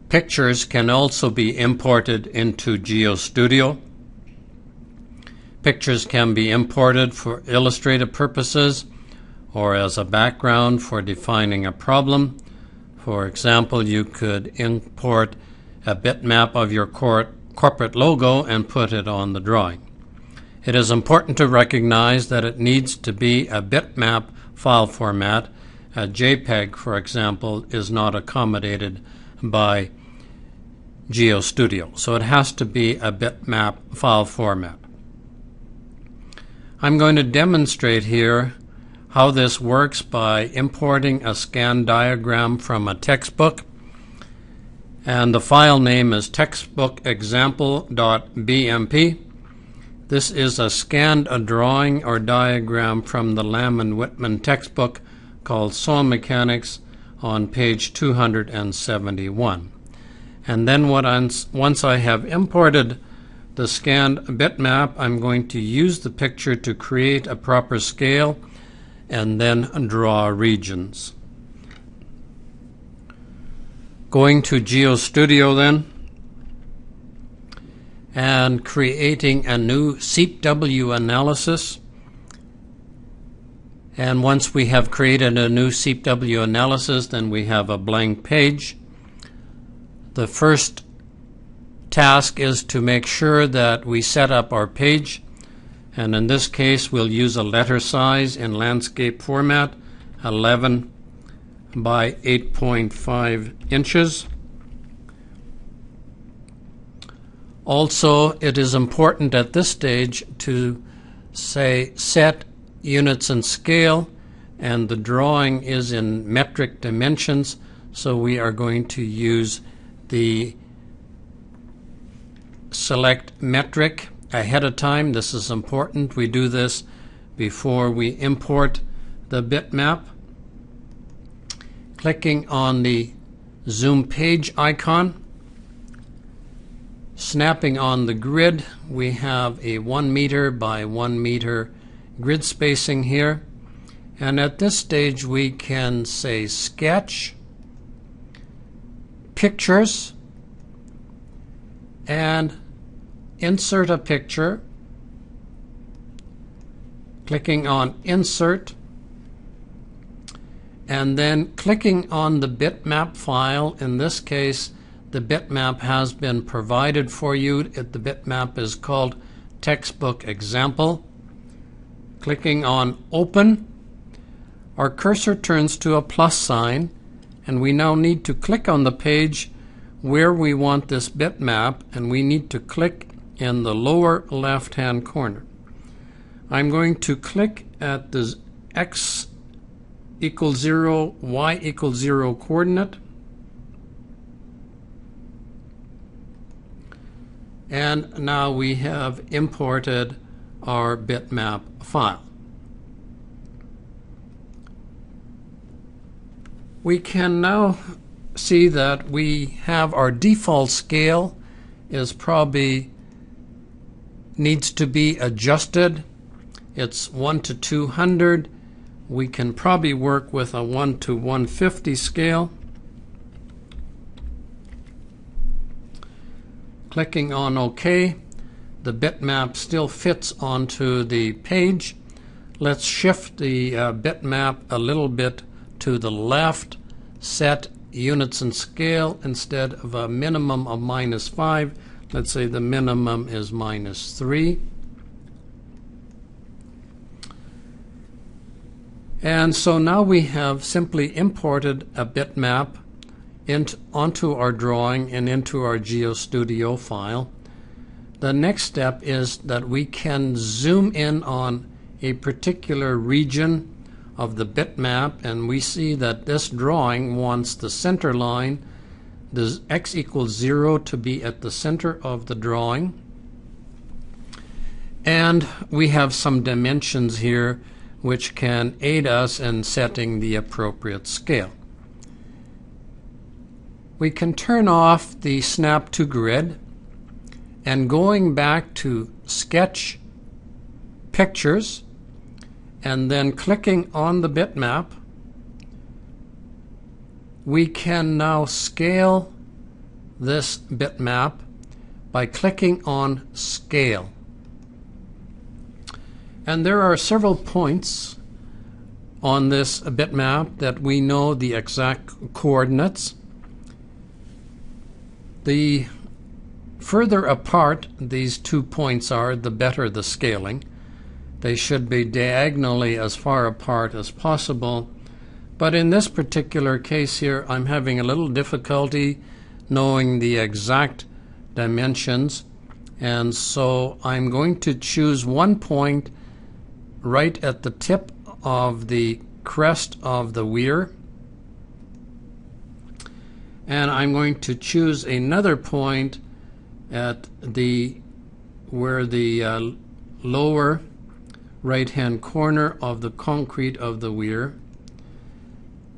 Pictures can also be imported into GeoStudio. Pictures can be imported for illustrative purposes or as a background for defining a problem. For example, you could import a bitmap of your corporate logo and put it on the drawing. It is important to recognize that it needs to be a bitmap file format. A JPEG, for example, is not accommodated by GeoStudio, so it has to be a bitmap file format. I'm going to demonstrate here how this works by importing a scan diagram from a textbook, and the file name is textbookexample.bmp. This is a scanned drawing or diagram from the Lamb and Whitman textbook called Soil Mechanics on page 271. And then once I have imported the scanned bitmap, I'm going to use the picture to create a proper scale and then draw regions. Going to GeoStudio then and creating a new SEEP-W analysis. And once we have created a new SEEP-W analysis, then we have a blank page. The first task is to make sure that we set up our page, and in this case we'll use a letter size in landscape format, 11 by 8.5 inches. Also, it is important at this stage to say set units and scale, and the drawing is in metric dimensions, so we are going to use the select metric ahead of time. This is important. We do this before we import the bitmap. Clicking on the zoom page icon, snapping on the grid, we have a 1 meter by 1 meter grid spacing here, and at this stage we can say sketch, pictures, and insert a picture. Clicking on insert, and then clicking on the bitmap file. In this case, the bitmap has been provided for you. The bitmap is called textbook example. Clicking on open, our cursor turns to a plus sign, and we now need to click on the page where we want this bitmap, and we need to click in the lower left hand corner. I'm going to click at the x equals 0, y equals 0 coordinate, and now we have imported our bitmap file. We can now see that we have our default scale is probably needs to be adjusted. It's 1 to 200. We can probably work with a 1 to 150 scale. Clicking on OK, the bitmap still fits onto the page. Let's shift the bitmap a little bit to the left, set units and scale. Instead of a minimum of -5, let's say the minimum is -3. And so now we have simply imported a bitmap onto our drawing and into our GeoStudio file. The next step is that we can zoom in on a particular region of the bitmap, and we see that this drawing wants the center line, the x equals 0, to be at the center of the drawing. And we have some dimensions here which can aid us in setting the appropriate scale. We can turn off the snap to grid, and going back to sketch, pictures, and then clicking on the bitmap, we can now scale this bitmap by clicking on Scale. And there are several points on this bitmap that we know the exact coordinates. The further apart these 2 points are, the better the scaling. They should be diagonally as far apart as possible. But in this particular case here, I'm having a little difficulty knowing the exact dimensions, and so I'm going to choose one point right at the tip of the crest of the weir, and I'm going to choose another point at where the lower right hand corner of the concrete of the weir.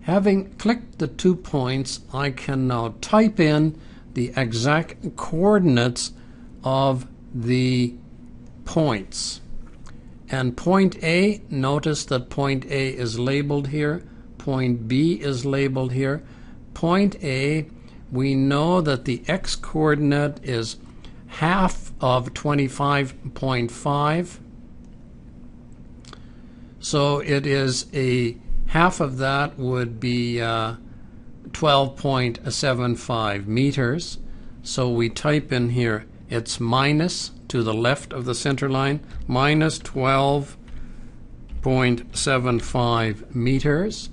Having clicked the 2 points, I can now type in the exact coordinates of the points. And point A, notice that point A is labeled here, point B is labeled here. Point A, we know that the x coordinate is half of 25.5, so it is a half of that would be 12.75 meters. So we type in here, it's minus, to the left of the center line, minus 12.75 meters.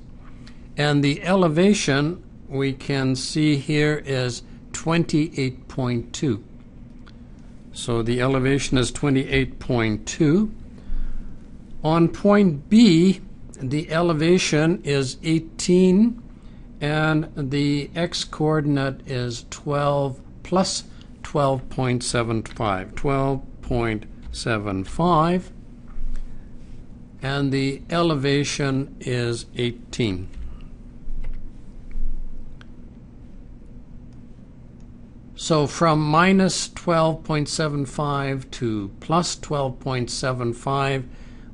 And the elevation we can see here is 28.2. So the elevation is 28.2. On point B, the elevation is 18, and the x-coordinate is 12 plus 12.75, 12.75, and the elevation is 18. So from minus 12.75 to plus 12.75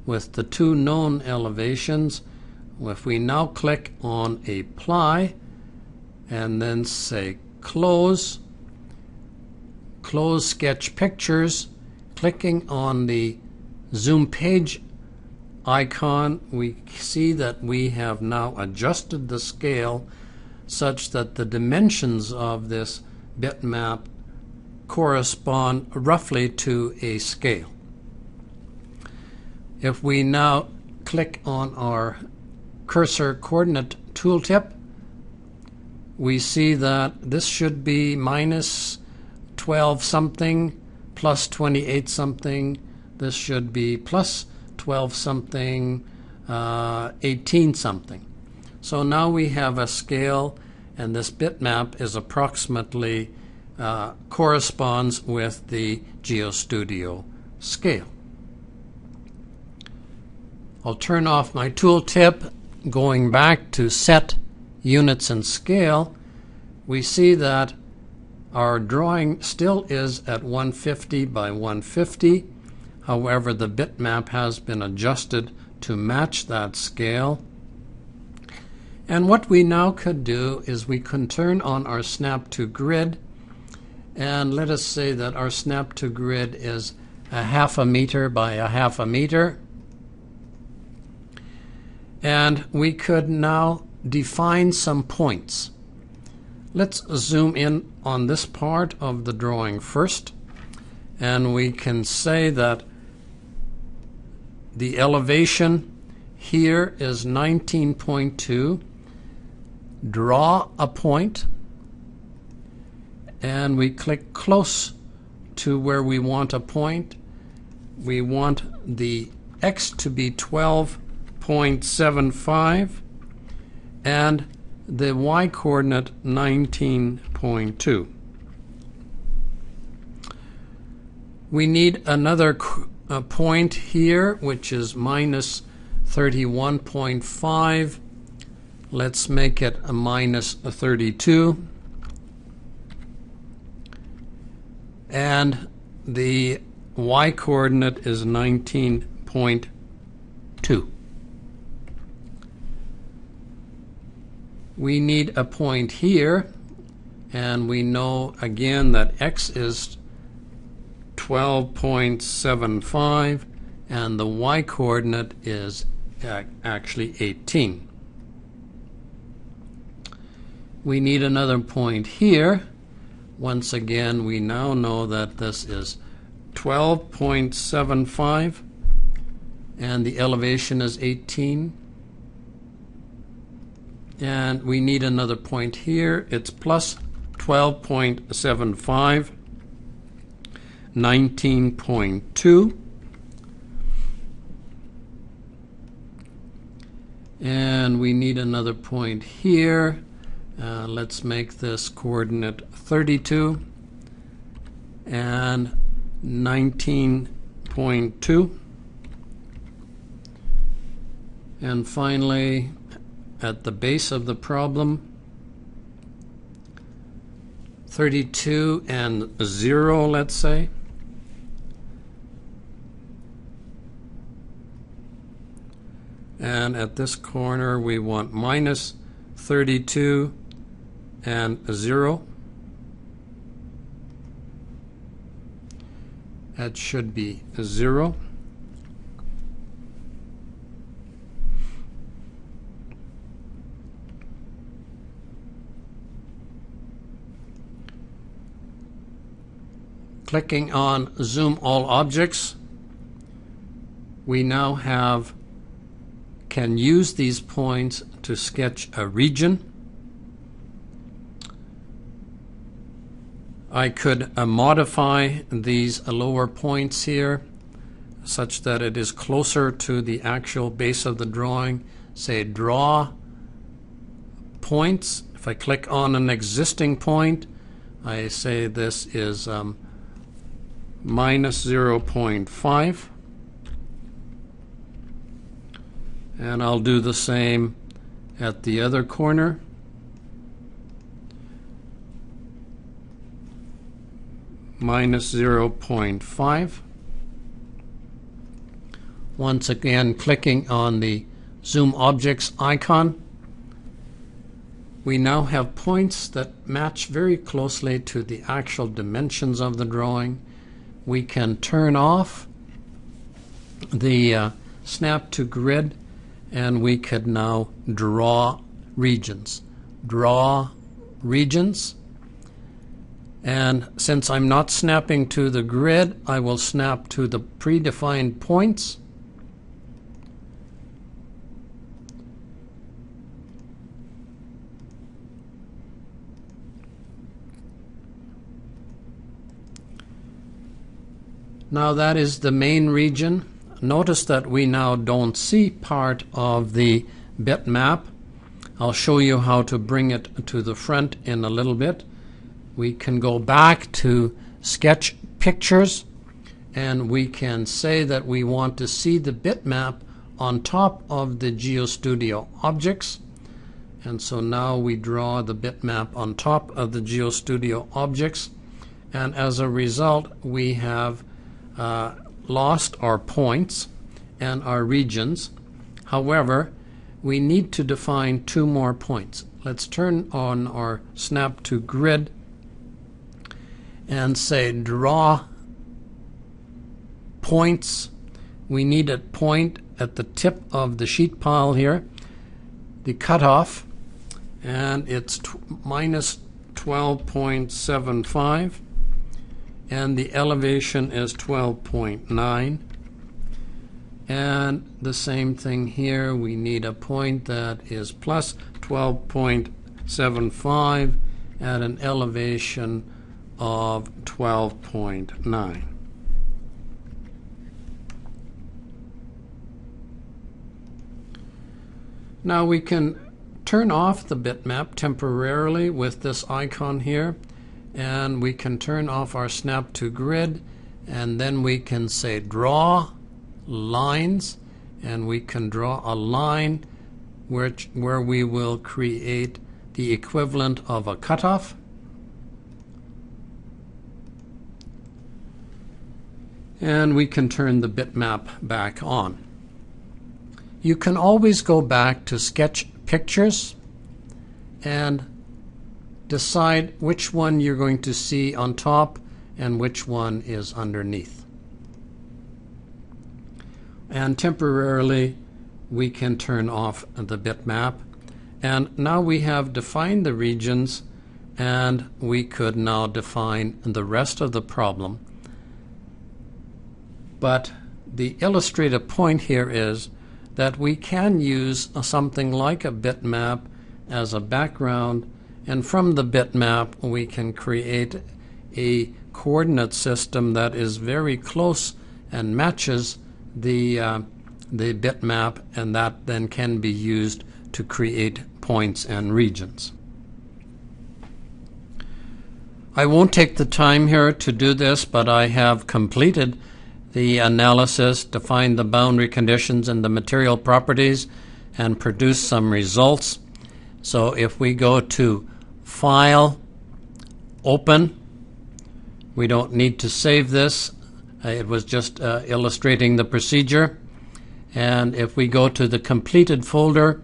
with the 2 known elevations, if we now click on Apply and then say Close, Close Sketch Pictures, clicking on the Zoom Page icon, we see that we have now adjusted the scale such that the dimensions of this bitmap correspond roughly to a scale. If we now click on our cursor coordinate tooltip, we see that this should be minus 12 something, plus 28 something. This should be plus 12 something, 18 something. So now we have a scale, and this bitmap is approximately corresponds with the GeoStudio scale. I'll turn off my tooltip. Going back to Set Units and Scale, we see that our drawing still is at 150 by 150. However, the bitmap has been adjusted to match that scale. And what we now could do is we can turn on our Snap to Grid, and let us say that our Snap to Grid is a half a meter by a half a meter. And we could now define some points. Let's zoom in on this part of the drawing first, and we can say that the elevation here is 19.2. Draw a point, and we click close to where we want a point. We want the x to be 12.75 and the y coordinate 19.2. We need another point here, which is minus 31.5. Let's make it a minus 32. And the y coordinate is 19.2. We need a point here, and we know again that x is 12.75 and the y coordinate is actually 18. We need another point here. Once again, we now know that this is 12.75 and the elevation is 18. And we need another point here. It's plus 12.75, 19.2. And we need another point here. Let's make this coordinate 32 and 19.2. And finally, at the base of the problem, 32 and 0, let's say. And at this corner, we want minus 32 and 0. That should be 0. Clicking on Zoom All Objects, we now can use these points to sketch a region. I could modify these lower points here such that it is closer to the actual base of the drawing. Say draw points. If I click on an existing point, I say this is minus 0.5. And I'll do the same at the other corner. Minus 0.5. Once again, clicking on the Zoom Objects icon, we now have points that match very closely to the actual dimensions of the drawing. We can turn off the Snap to Grid, and we could now draw regions. Draw regions. And since I'm not snapping to the grid, I will snap to the predefined points. Now that is the main region. Notice that we now don't see part of the bitmap. I'll show you how to bring it to the front in a little bit. We can go back to Sketch Pictures, and we can say that we want to see the bitmap on top of the GeoStudio objects. And so now we draw the bitmap on top of the GeoStudio objects, and as a result we have lost our points and our regions. However, we need to define two more points. Let's turn on our Snap to Grid and say draw points. We need a point at the tip of the sheet pile here, the cutoff, and it's minus 12.75, and the elevation is 12.9. And the same thing here, we need a point that is plus 12.75 at an elevation of 12.9. Now we can turn off the bitmap temporarily with this icon here, and we can turn off our Snap to Grid, and then we can say draw lines, and we can draw a line where we will create the equivalent of a cutoff. And we can turn the bitmap back on. You can always go back to Sketch Pictures and decide which one you're going to see on top and which one is underneath. And temporarily we can turn off the bitmap. And now we have defined the regions, and we could now define the rest of the problem. But the illustrative point here is that we can use something like a bitmap as a background, and from the bitmap we can create a coordinate system that is very close and matches the bitmap, and that then can be used to create points and regions. I won't take the time here to do this, but I have completed the analysis, defined the boundary conditions and the material properties, and produced some results. So if we go to File, Open, we don't need to save this. It was just illustrating the procedure. And if we go to the completed folder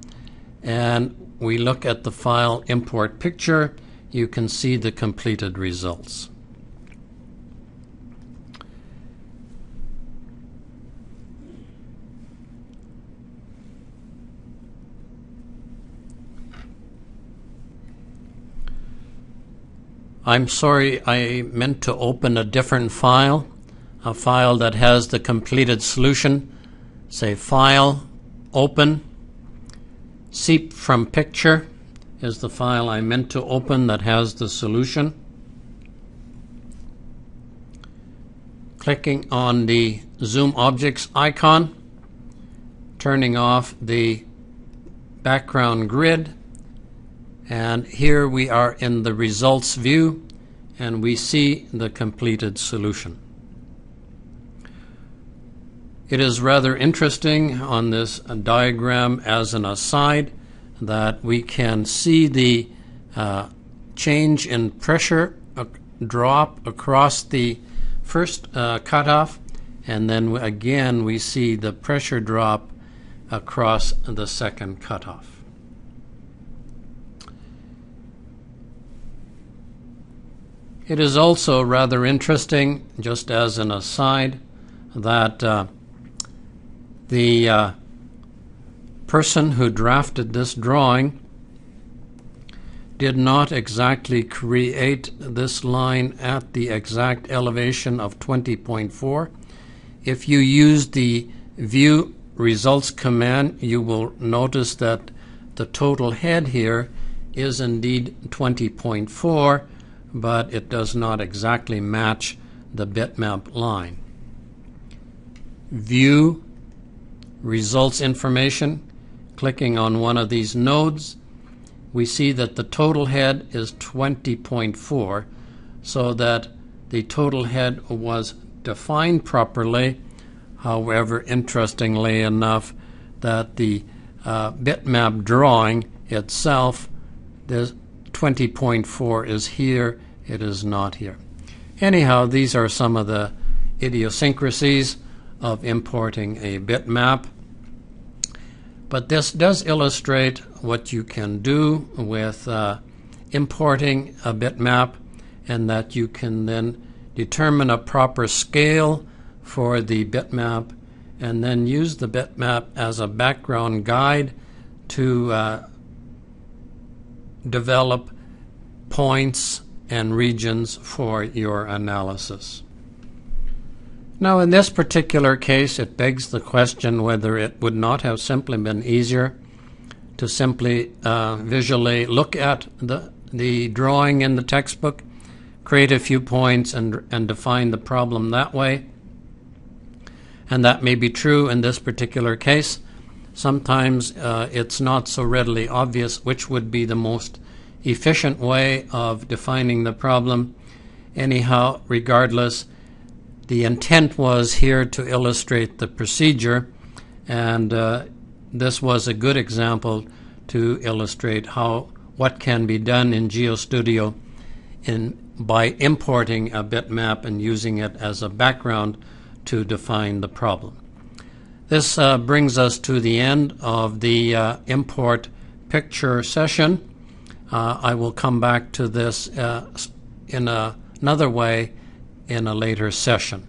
and we look at the file Import Picture, you can see the completed results. I'm sorry, I meant to open a different file, a file that has the completed solution. Say File, Open, Seep from Picture is the file I meant to open that has the solution. Clicking on the Zoom Objects icon, turning off the background grid, and here we are in the results view, and we see the completed solution. It is rather interesting on this diagram as an aside that we can see the change in pressure drop across the first cutoff, and then again we see the pressure drop across the second cutoff. It is also rather interesting, just as an aside, that the person who drafted this drawing did not exactly create this line at the exact elevation of 20.4. If you use the View Results command, you will notice that the total head here is indeed 20.4, but it does not exactly match the bitmap line. View Results Information, clicking on one of these nodes, we see that the total head is 20.4, so that the total head was defined properly. However, interestingly enough, that the bitmap drawing itself, the 20.4 is here, it is not here. Anyhow, these are some of the idiosyncrasies of importing a bitmap. But this does illustrate what you can do with importing a bitmap, and that you can then determine a proper scale for the bitmap and then use the bitmap as a background guide to develop points and regions for your analysis. Now, in this particular case, it begs the question whether it would not have simply been easier to simply visually look at the drawing in the textbook, create a few points, and define the problem that way. And that may be true in this particular case. Sometimes it's not so readily obvious which would be the most efficient way of defining the problem. Anyhow, regardless, the intent was here to illustrate the procedure, and this was a good example to illustrate what can be done in GeoStudio by importing a bitmap and using it as a background to define the problem. This brings us to the end of the import picture session. I will come back to this in another way in a later session.